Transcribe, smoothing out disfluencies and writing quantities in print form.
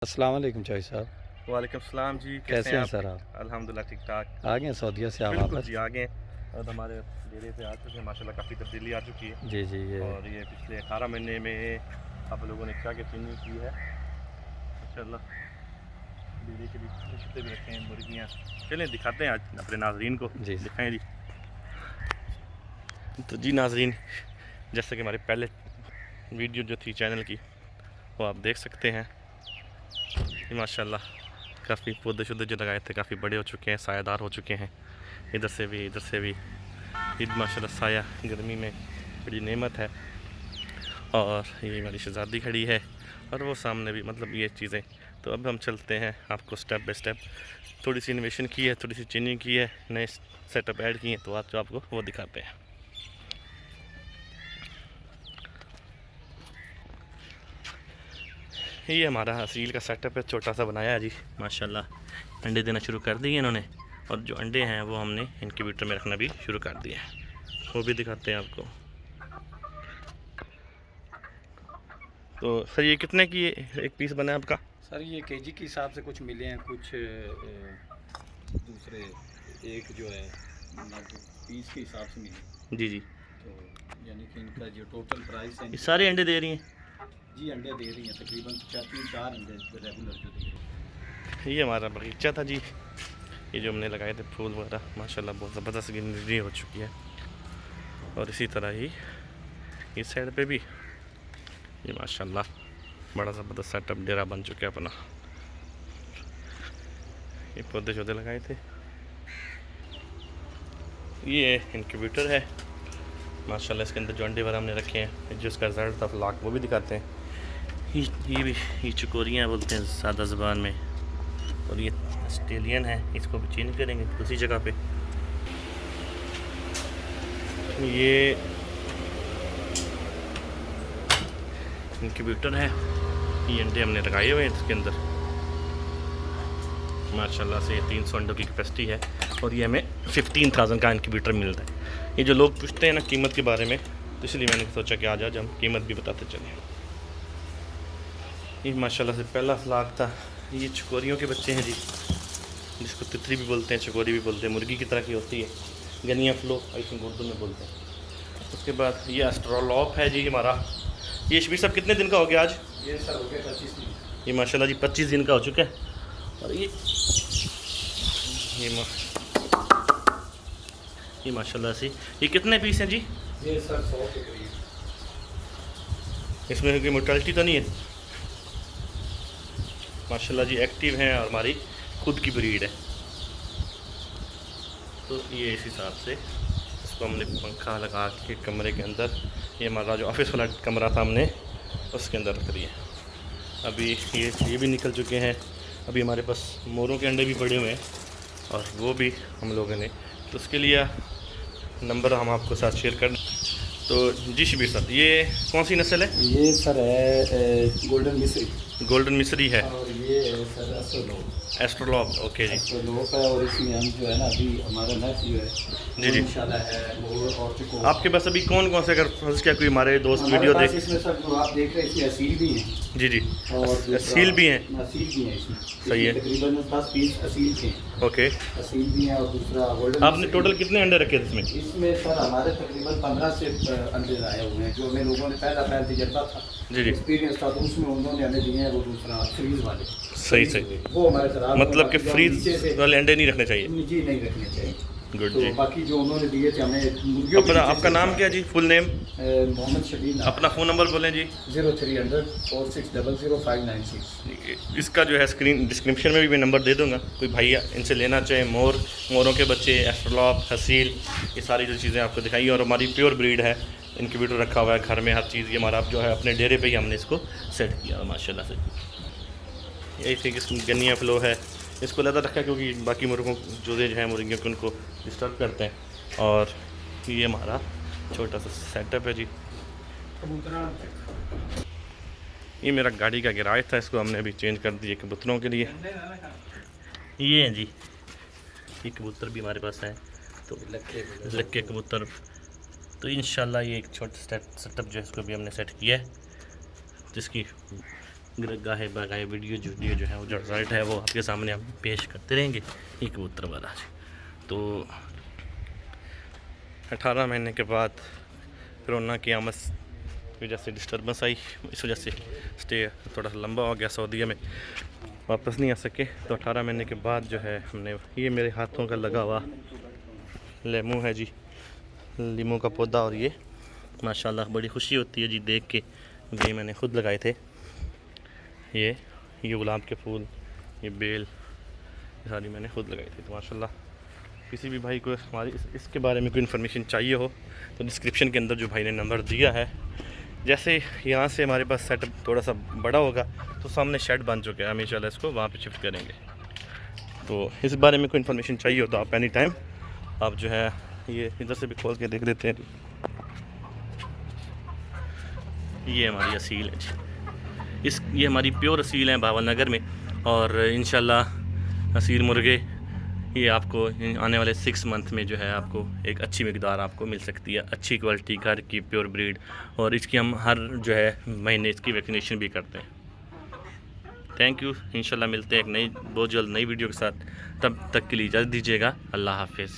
अस्सलाम वालेकुम चौधरी साहब। वालेकुम सलाम जी, कैसे कैसे हैं हैं आप? सर आप? अल्हम्दुलिल्लाह ठीक ठाक। आ गए हैं सऊदीया से आप बिल्कुल वापस? जी, आ गए और हमारे डेरे पे आ चुके हैं। माशाल्लाह काफ़ी तब्दीली आ चुकी है जी, जी, ये और ये पिछले 18 महीने में आप लोगों ने क्या क्या चेंजिंग की है माशाल्लाह। डेरे के भी कुत्ते भी रखे हैं, मुर्गियाँ। चलें दिखाते हैं आज अपने नाज़रीन को, जी, दिखाएँ जी। तो जी नाज़रीन, जैसे कि हमारे पहले वीडियो जो थी चैनल की, वो आप देख सकते हैं। ये माशाल्लाह काफ़ी पौधे-शौधे जो लगाए थे काफ़ी बड़े हो चुके हैं, सायादार हो चुके हैं। इधर से भी, इधर से भी। ईद माशाल्लाह साया गर्मी में बड़ी नेमत है। और ये हमारी शहज़ादी खड़ी है और वो सामने भी, मतलब ये चीज़ें। तो अब हम चलते हैं, आपको स्टेप बाय स्टेप थोड़ी सी इन्वेशन की है, थोड़ी सी चेंजिंग की है, नए सेटअप ऐड किए हैं, तो आज जो आपको वो दिखाते हैं। ये हमारा असील का सेटअप है, छोटा सा बनाया है जी माशाल्लाह। अंडे देना शुरू कर दिए इन्होंने और जो अंडे हैं वो हमने इनक्यूबेटर में रखना भी शुरू कर दिया है, वो भी दिखाते हैं आपको। तो सर ये कितने की एक पीस बना है आपका? सर ये केजी के हिसाब से कुछ मिले हैं, कुछ दूसरे एक जो है पीस के हिसाब से मिले। जी जी, तो यानी कि इनका जो टोटल प्राइस है, ये सारे अंडे दे रही हैं? जी अंडे दे रही हैं तकरीबन 4 अंडे रेगुलर जो दे रही हैं। ये हमारा बगीचा था जी, ये जो हमने लगाए थे फूल वगैरह, माशाल्लाह बहुत ज़बरदस्त ग्रीनरी हो चुकी है। और इसी तरह ही इस साइड पे भी ये माशाल्लाह बड़ा ज़बरदस्त सेटअप डेरा बन चुका है अपना। ये पौधे शौधे लगाए थे। ये इनक्यूबेटर है माशाल्लाह, इसके अंदर जो अंडे वगैरह हमने रखे हैं, जो इसका रिजल्ट था फ्लाक, वो भी दिखाते हैं। ये भी, ये चकोरियाँ बोलते हैं सादा ज़बान में। और ये ऑस्ट्रेलियन है, इसको भी चेंज करेंगे दूसरी जगह पे। ये इनक्यूबेटर है, ये अंडे हमने लगाए हुए हैं इसके अंदर माशाल्लाह से। 300 अंडों की कैपेसिटी है और ये हमें 15,000 का इनक्यूबेटर मिलता है। ये जो लोग पूछते हैं ना कीमत के बारे में, तो इसलिए मैंने सोचा कि आज हम कीमत भी बताते चलें। ये माशाल्लाह से पहला फ्लाक था। ये चकोरियों के बच्चे हैं जी, जिसको तितली भी बोलते हैं, चकोरी भी बोलते हैं, मुर्गी की तरह की होती है। गनिया फ्लो आई थिंक उर्दू में बोलते हैं। उसके बाद ये एस्ट्रोलॉप है जी हमारा। ये शबीर साहब कितने दिन का हो गया आज? ये सर हो गया 25 दिन। ये माशाल्लाह जी 25 दिन का हो चुका है। और ये माशाल्लाह से, ये कितने पीस हैं जी? ये सर 100 के करीब। इसमें कोई मोर्टेलिटी तो नहीं है? माशाल्लाह जी एक्टिव हैं और हमारी खुद की ब्रीड है। तो ये इस हिसाब से इसको हमने पंखा लगा के कमरे के अंदर, ये हमारा जो ऑफिस वाला कमरा था हमने उसके अंदर रख दिया। अभी ये भी निकल चुके हैं। अभी हमारे पास मोरों के अंडे भी पड़े हुए हैं और वो भी हम लोगों ने, तो उसके लिए नंबर हम आपको साथ शेयर कर। तो जी शबीर साहब, ये कौन सी नस्ल है? ये सर है गोल्डन मिस्री। गोल्डन मिस्री है और ये है सर एस्ट्रोलॉप। ओके जी, एस्ट्रोलोप है। और इसमें हम जो है ना अभी हमारा नेक्स्ट जो है जी जी, इंशाल्लाह है मोर और चिको। आपके पास अभी कौन कौन से, अगर फर्ज क्या कोई हमारे दोस्त हमारे वीडियो पास देख। इसमें सर जो आप देख रहे हैं इसमें असील भी हैं जी जी, और सील भी हैं? असील भी हैं इसमें। सही है। तकरीबन 10 पीस असील के हैं। ओके, असील भी हैं और दूसरा गोल्डन। आपने टोटल कितने अंडे रखे थे इसमें? इसमें सर हमारे तकरीबन 15 से अंडे आए हुए हैं, जो हमें लोगों ने पहला तजर्बा था, जी जी, एक्सपीरियंस था, तो उसमें उन्होंने हमें दिए हैं वो दूसरा फ्रीज वाले। सही सही। वो हमारे खराब, मतलब कि फ्रीज वाले अंडे नहीं रखने चाहिए? जी नहीं रखने चाहिए। गुड तो जी। बाकी जो उन्होंने दिए थे हमें मुर्गियों अपना, आपका नाम क्या जी, फुल नेम? मोहम्मद शबीर। अपना फ़ोन नंबर बोलें जी। 0300 4600 इसका जो है स्क्रीन डिस्क्रिप्शन में भी मैं नंबर दे दूंगा, कोई भाई इनसे लेना चाहे। मोरों के बच्चे, एस्ट्रोलॉप, हसील, ये सारी जो चीज़ें आपको दिखाई। और हमारी प्योर ब्रीड है, इनक्यूबेटर रखा हुआ है घर में, हर चीज़। ये हमारा जो है अपने डेरे पे ही हमने इसको सेट किया माशाल्लाह से। यही थिंक इसमें गनिया फ्लो है, इसको ज़्यादा रखा क्योंकि बाकी मुर्गों जो हैं मुर्गियों को उनको डिस्टर्ब करते हैं। और ये हमारा छोटा सा सेटअप है जी। ये मेरा गाड़ी का गैराज था, इसको हमने अभी चेंज कर दिया कबूतरों के लिए। ये हैं जी, ये कबूतर भी हमारे पास हैं, तो लक्के कबूतर। तो इंशाल्लाह ये एक छोटा सेटअप जो है इसको भी हमने सेट किया है, जिसकी गाहे बगाहे वीडियो जो है वो जो रिजल्ट है वो आपके सामने हम पेश करते रहेंगे। ये कबूतर वाला तो 18 महीने के बाद कोरोना की आमद की वजह से डिस्टर्बेंस आई, इस वजह से स्टे थोड़ा सा लंबा हो गया, सऊदीया में वापस नहीं आ सके। तो 18 महीने के बाद जो है हमने, ये मेरे हाथों का लगा हुआ लेमू है जी, लीमू का पौधा, और ये माशाल्लाह बड़ी खुशी होती है जी देख के। ये मैंने खुद लगाए थे, ये गुलाब के फूल, ये बेल, ये सारी मैंने खुद लगाई थी। तो माशाल्लाह किसी भी भाई को हमारी इसके बारे में कोई इन्फॉर्मेशन चाहिए हो तो डिस्क्रिप्शन के अंदर जो भाई ने नंबर दिया है, जैसे यहाँ से हमारे पास सेटअप थोड़ा सा बड़ा होगा तो सामने शेड बन चुका है, हम इंशाल्लाह इसको वहाँ पे शिफ्ट करेंगे। तो इस बारे में कोई इन्फॉर्मेशन चाहिए हो तो आप एनी टाइम आप जो है ये इधर से भी खोल के देख लेते हैं। ये हमारी असील है जी, ये हमारी प्योर असील है बावल नगर में, और इंशाल्लाह असील मुर्गे ये आपको आने वाले 6 मंथ में जो है आपको एक अच्छी मिकदार आपको मिल सकती है, अच्छी क्वालिटी घर की प्योर ब्रीड। और इसकी हम हर जो है महीने इसकी वैक्सीनेशन भी करते हैं। थैंक यू, इंशाल्लाह मिलते हैं एक नई बहुत जल्द नई वीडियो के साथ, तब तक के लिए इजाज़त दीजिएगा। अल्लाह हाफिज़।